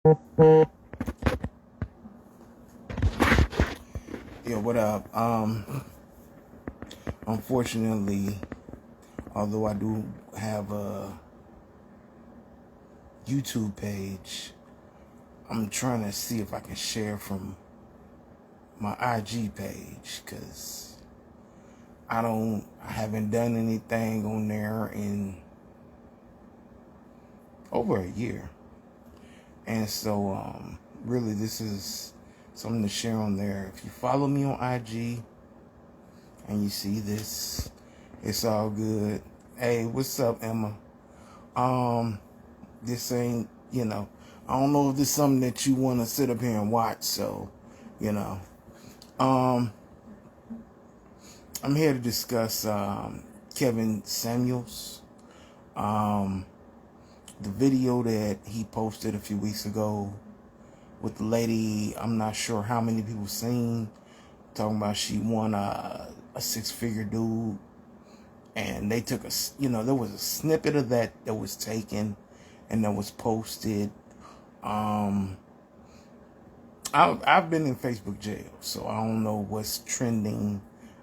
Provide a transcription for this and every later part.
Yeah, what up? Unfortunately, although I do have a YouTube page, I'm trying to see if I can share from my IG page because I haven't done anything on there in over a year, and so really this is something to share on there. If you follow me on IG and you see this, it's all good. Hey, what's up, Emma? Um, this ain't, I don't know if this is something that you want to sit up here and watch. So, you know, um, I'm here to discuss Kevin Samuels. Um, the video that he posted a few weeks ago with the lady, I'm not sure how many people seen, talking about she won a six-figure dude. And they took there was a snippet of that was taken and that was posted. I've been in Facebook jail, so I don't know what's trending.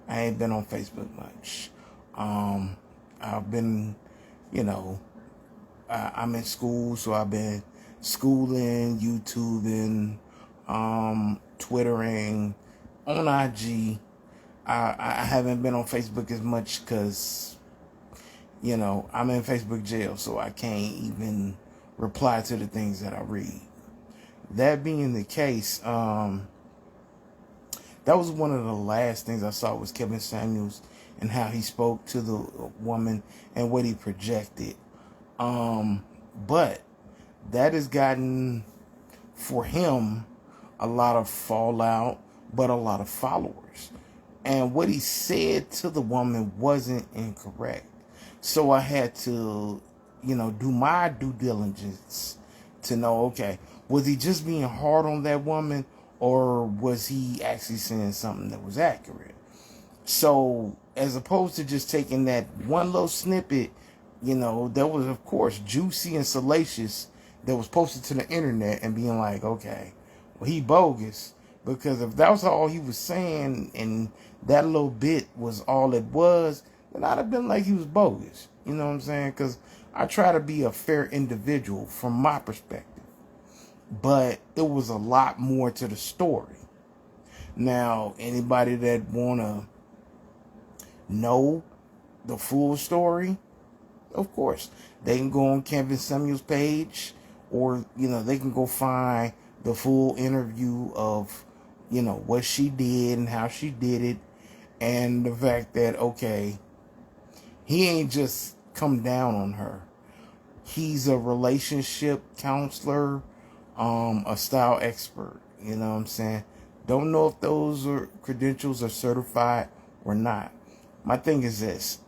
I ain't been on Facebook much. I've been, you know, I'm in school, so I've been schooling, YouTubing, Twittering, on IG. I haven't been on Facebook as much because, I'm in Facebook jail, so I can't even reply to the things that I read. That being the case, that was one of the last things I saw was Kevin Samuels and how he spoke to the woman and what he projected. But that has gotten, for him, a lot of fallout, but a lot of followers. And what he said to the woman wasn't incorrect. So I had to, do my due diligence to know, okay, was he just being hard on that woman or was he actually saying something that was accurate? So as opposed to just taking that one little snippet, that was, of course, juicy and salacious that was posted to the internet and being like, okay, well, he bogus. Because if that was all he was saying and that little bit was all it was, then I'd have been like he was bogus. You know what I'm saying? Because I try to be a fair individual from my perspective. But there was a lot more to the story. Now, anybody that want to know the full story, of course, they can go on Kevin Samuels' page, or they can go find the full interview of what she did and how she did it, and the fact that, okay, he ain't just come down on her. He's a relationship counselor, a style expert. You know what I'm saying? Don't know if those credentials are certified or not. My thing is this: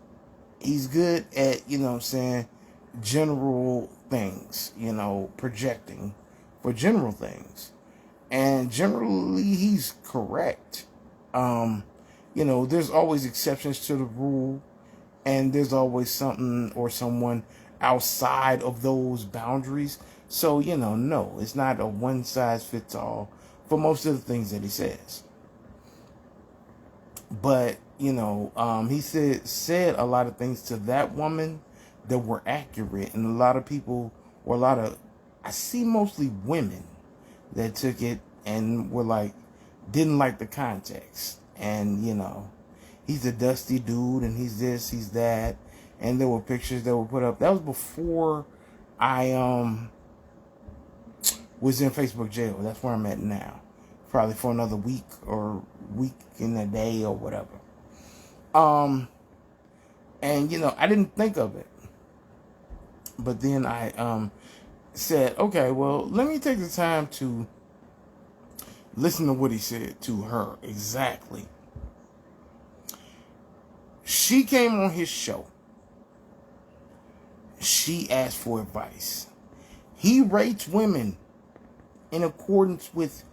he's good at, general things, projecting for general things. And generally, he's correct. There's always exceptions to the rule, and there's always something or someone outside of those boundaries. So, no, it's not a one size fits all for most of the things that he says. But, he said a lot of things to that woman that were accurate, and a lot of people, or I see mostly women that took it and were like, didn't like the context. And, he's a dusty dude and he's this, he's that. And there were pictures that were put up. That was before I was in Facebook jail. That's where I'm at now. Probably for another week or week in a day or whatever. And I didn't think of it. But then I said, okay, well, let me take the time to listen to what he said to her exactly. She came on his show. She asked for advice. He rates women in accordance with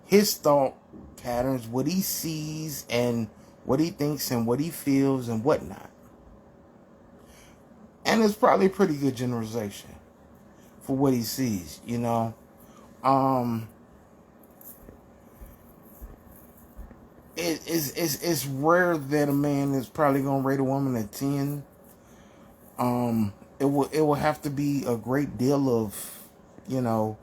his thought patterns, what he sees and what he thinks and what he feels and whatnot. And it's probably a pretty good generalization for what he sees, Um, it's rare that a man is probably gonna rate a woman at 10. It will have to be a great deal of, you know,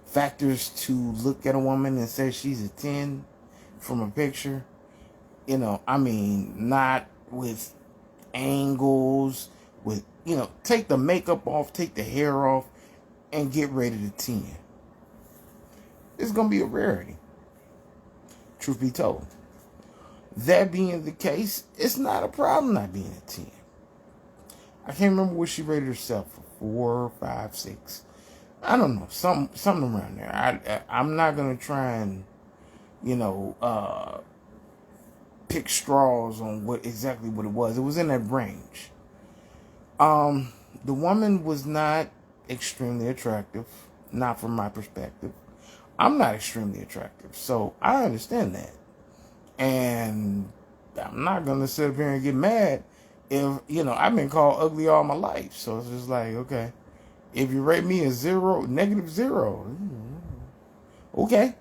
factors to look at a woman and say she's a 10 from a picture. You know, I mean, not with angles, with, you know, take the makeup off, take the hair off, and get rated a 10. It's gonna be a rarity, truth be told. That being the case, it's not a problem not being a 10. I can't remember what she rated herself for, 4, 5, 6. I don't know, something around there. I'm not gonna try and, you know, pick straws on exactly what it was. It was in that range. The woman was not extremely attractive, not from my perspective. I'm not extremely attractive, so I understand that. And I'm not gonna sit up here and get mad if, you know, I've been called ugly all my life. So it's just like, okay, if you rate me a 0, -0, okay.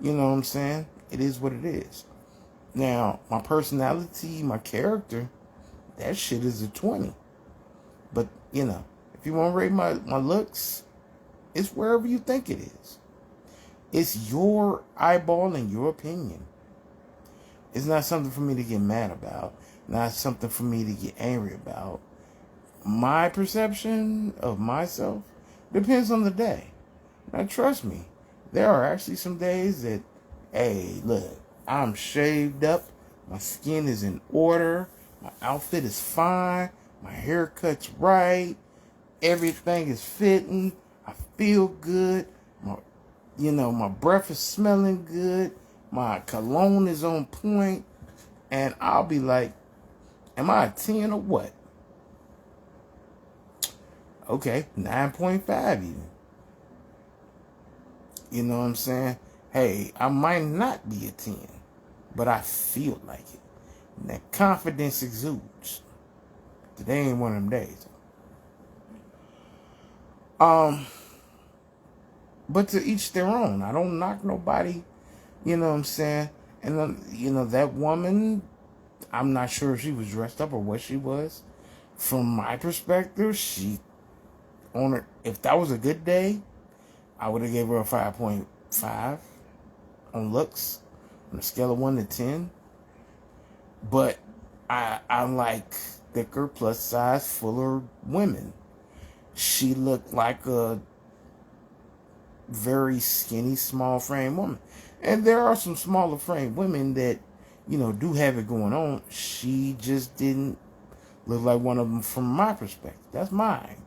You know what I'm saying? It is what it is. Now, my personality, my character, that shit is a 20. But, you know, if you want to rate my looks, it's wherever you think it is. It's your eyeball and your opinion. It's not something for me to get mad about. Not something for me to get angry about. My perception of myself depends on the day. Now, trust me, there are actually some days that, hey, look, I'm shaved up, my skin is in order, my outfit is fine, my haircut's right, everything is fitting, I feel good, my breath is smelling good, my cologne is on point, and I'll be like, am I a 10 or what? Okay, 9.5 even. You know what I'm saying? Hey, I might not be a 10, but I feel like it. And that confidence exudes. Today ain't one of them days. But to each their own. I don't knock nobody, you know what I'm saying? And, you know, that woman, I'm not sure if she was dressed up or what she was. From my perspective, if that was a good day, I would have gave her a 5.5 on looks on a scale of 1 to 10. But I like thicker, plus size, fuller women. She looked like a very skinny, small frame woman. And there are some smaller frame women that, you know, do have it going on. She just didn't look like one of them from my perspective. That's mine.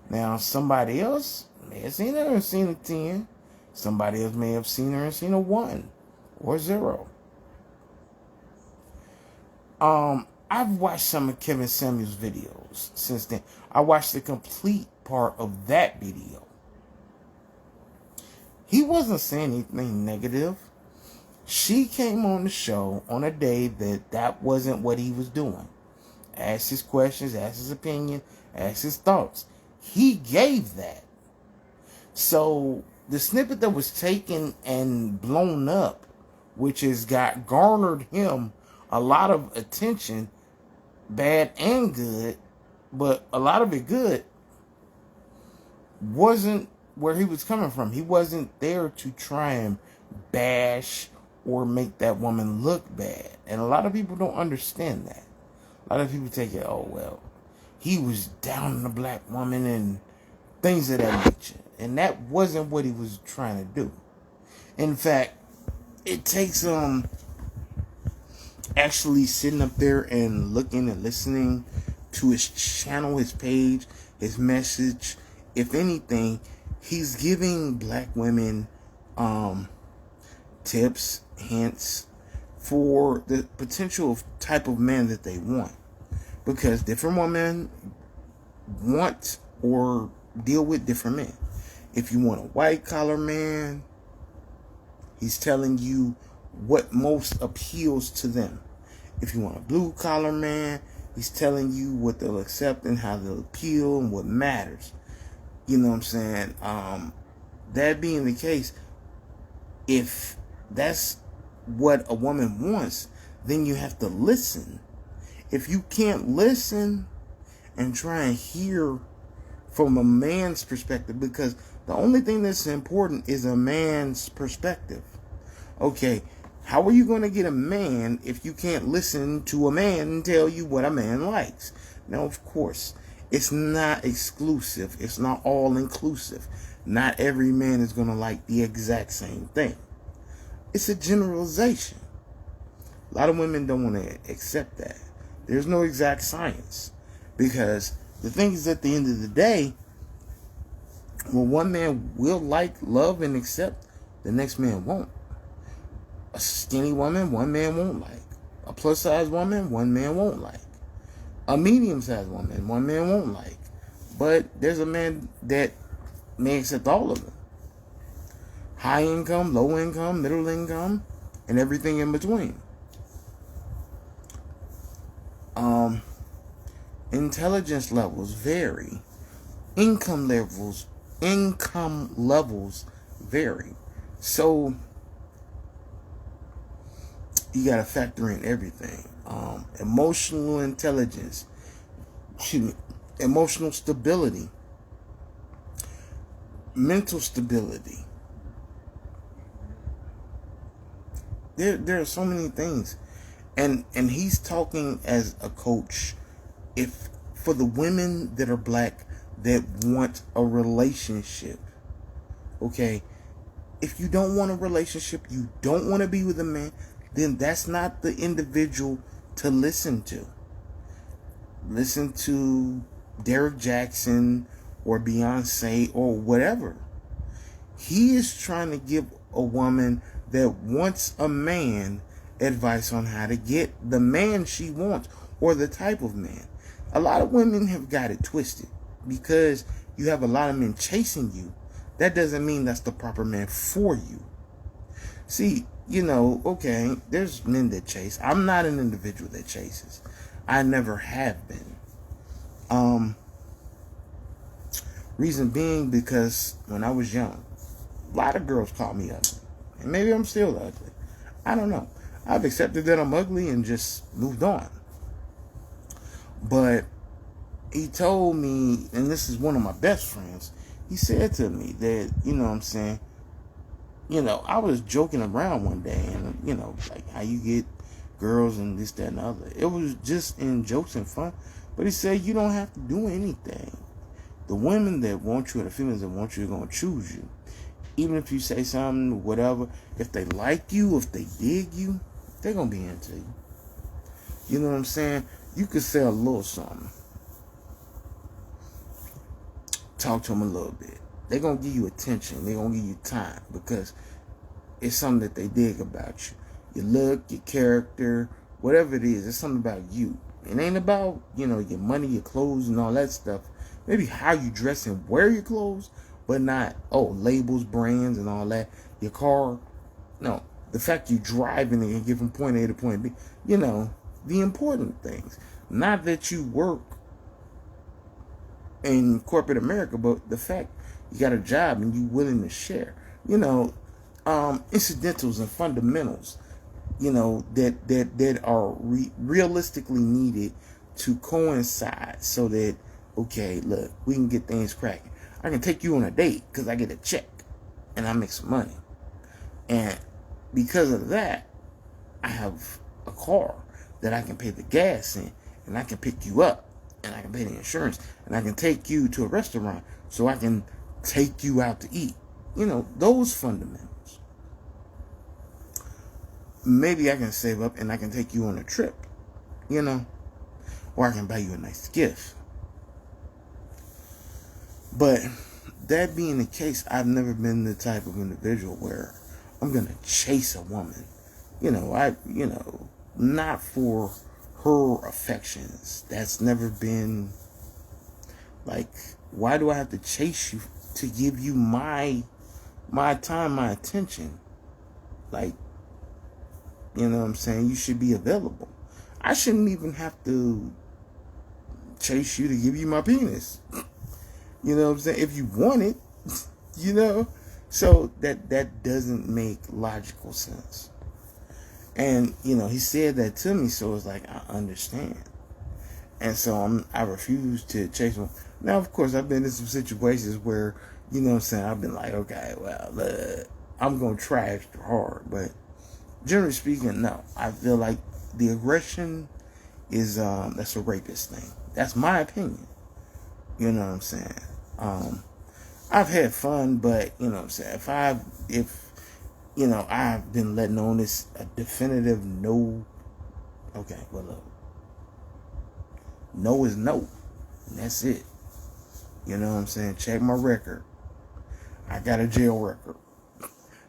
Now, somebody else may have seen her and seen a 10. Somebody else may have seen her and seen a 1 or 0. I've watched some of Kevin Samuels' videos since then. I watched the complete part of that video. He wasn't saying anything negative. She came on the show on a day that wasn't what he was doing. Asked his questions, asked his opinion, asked his thoughts. He gave that. So the snippet that was taken and blown up, which has garnered him a lot of attention, bad and good, but a lot of it good, wasn't where he was coming from. He wasn't there to try and bash or make that woman look bad. And a lot of people don't understand that. A lot of people take it, oh, well, he was down on the black woman and things of that nature. And that wasn't what he was trying to do. In fact, it takes actually sitting up there and looking and listening to his channel, his page, his message. If anything, he's giving black women tips, hints for the potential type of man that they want. Because different women want or deal with different men. If you want a white collar man, he's telling you what most appeals to them. If you want a blue collar man, he's telling you what they'll accept and how they'll appeal and what matters. You know what I'm saying? That being the case, if that's what a woman wants, then you have to listen. If you can't listen and try and hear from a man's perspective, because the only thing that's important is a man's perspective. Okay, how are you going to get a man if you can't listen to a man tell you what a man likes? Now, of course, it's not exclusive. It's not all inclusive. Not every man is going to like the exact same thing. It's a generalization. A lot of women don't want to accept that. There's no exact science. Because the thing is, at the end of the day, well, one man will like, love, and accept, the next man won't. A skinny woman, one man won't like. A plus size woman, one man won't like. A medium sized woman, one man won't like. But there's a man that may accept all of them. High income, low income, middle income, and everything in between. Intelligence levels vary. Income levels vary. So you gotta factor in everything. Emotional intelligence, emotional stability, mental stability. There are so many things. And he's talking as a coach. If for the women that are black that want a relationship, okay, if you don't want a relationship, you don't want to be with a man, then that's not the individual to listen to. Listen to Derek Jackson or Beyonce or whatever. He is trying to give a woman that wants a man advice on how to get the man she wants or the type of man. A lot of women have got it twisted. Because you have a lot of men chasing you, that doesn't mean that's the proper man for you. See, okay, there's men that chase. I'm not an individual that chases. I never have been. Reason being because when I was young, a lot of girls called me ugly. And maybe I'm still ugly. I don't know. I've accepted that I'm ugly and just moved on. But he told me, and this is one of my best friends, he said to me that, I was joking around one day and, like how you get girls and this, that, and the other. It was just in jokes and fun. But he said, you don't have to do anything. The women that want you or the females that want you are going to choose you. Even if you say something, whatever, if they like you, if they dig you, they're going to be into you. You know what I'm saying? You could say a little something. Talk to them a little bit. They're going to give you attention. They're going to give you time because it's something that they dig about you. Your look, your character, whatever it is, it's something about you. It ain't about, your money, your clothes, and all that stuff. Maybe how you dress and wear your clothes, but not, labels, brands, and all that. Your car. No, the fact you driving and get from point A to point B. The important things. Not that you work in corporate America, but the fact you got a job and you willing to share. Incidentals and fundamentals, that are realistically needed to coincide so that, okay, look, we can get things cracking. I can take you on a date because I get a check and I make some money. And because of that, I have a car that I can pay the gas in and I can pick you up and I can pay the insurance and I can take you to a restaurant so I can take you out to eat. Those fundamentals. Maybe I can save up and I can take you on a trip, or I can buy you a nice gift. But that being the case, I've never been the type of individual where I'm going to chase a woman. Not for her affections. That's never been, like, why do I have to chase you to give you my time, my attention? Like, you know what I'm saying? You should be available. I shouldn't even have to chase you to give you my penis. You know what I'm saying? If you want it, you know. So that doesn't make logical sense. And he said that to me, so it's like I understand. And so I refuse to chase one. Now, of course, I've been in some situations where, what I'm saying, I've been like, okay, well, I'm going to try extra hard. But generally speaking, no. I feel like the aggression is, that's a rapist thing. That's my opinion. You know what I'm saying? I've had fun, but, what I'm saying, if I've been letting on this a definitive no. Okay, well, look. No is no. And that's it. You know what I'm saying? Check my record. I got a jail record.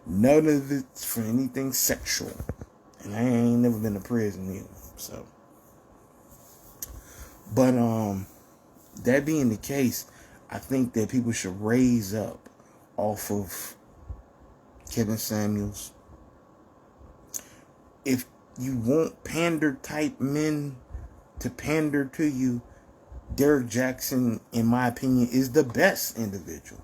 None of it's for anything sexual. And I ain't never been to prison either. So. But that being the case, I think that people should raise up off of Kevin Samuels. If you want pander type men to pander to you, Derrick Jaxn, in my opinion, is the best individual.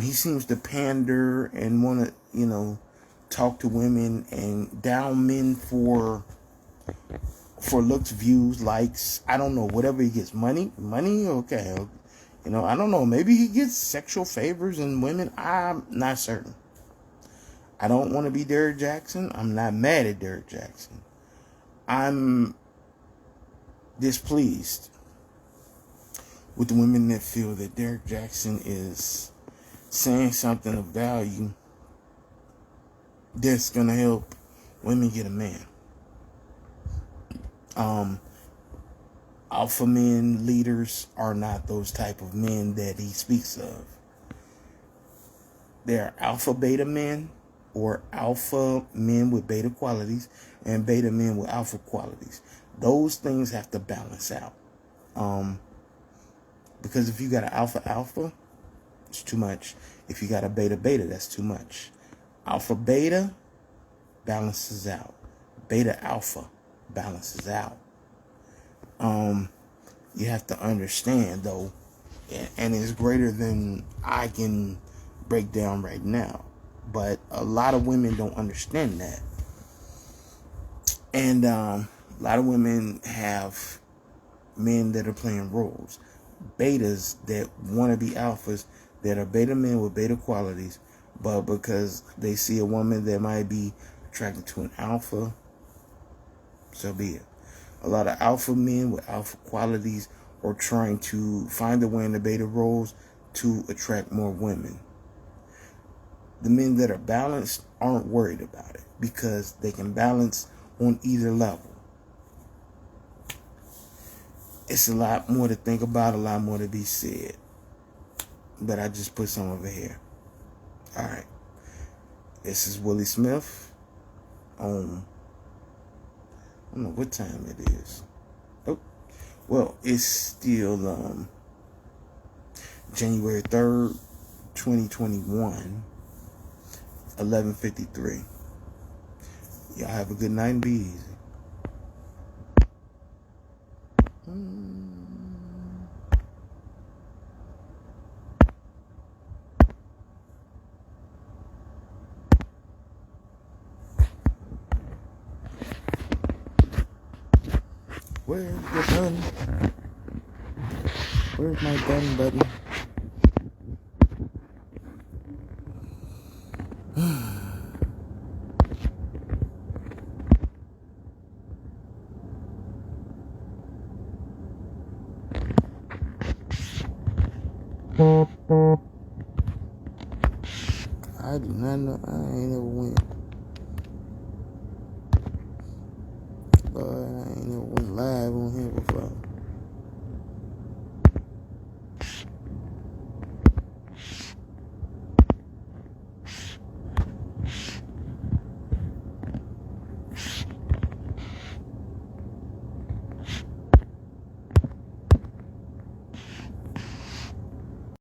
He seems to pander and want to, talk to women and down men for looks, views, likes. I don't know, whatever he gets. Money, okay. I don't know. Maybe he gets sexual favors and women. I'm not certain. I don't want to be Derrick Jaxn. I'm not mad at Derrick Jaxn. I'm displeased with the women that feel that Derrick Jaxn is saying something of value that's going to help women get a man. Alpha men leaders are not those type of men that he speaks of. They're alpha beta men, or alpha men with beta qualities, and beta men with alpha qualities. Those things have to balance out. Because if you got an alpha, it's too much. If you got a beta, that's too much. Alpha beta balances out. Beta alpha balances out. You have to understand, though, and it's greater than I can break down right now. But a lot of women don't understand that. And a lot of women have men that are playing roles. Betas that want to be alphas, that are beta men with beta qualities, but because they see a woman that might be attracted to an alpha, so be it. A lot of alpha men with alpha qualities are trying to find a way in the beta roles to attract more women. The men that are balanced aren't worried about it because they can balance on either level. It's a lot more to think about, a lot more to be said. But I just put some over here. Alright. This is Willie Smith on, I don't know what time it is. Oh, well, it's still January 3rd, 2021, 11:53. Y'all have a good night and be easy. Where's the button? Where's my done button? I do not know. I ain't never went. Lord, I ain't never went live on here before.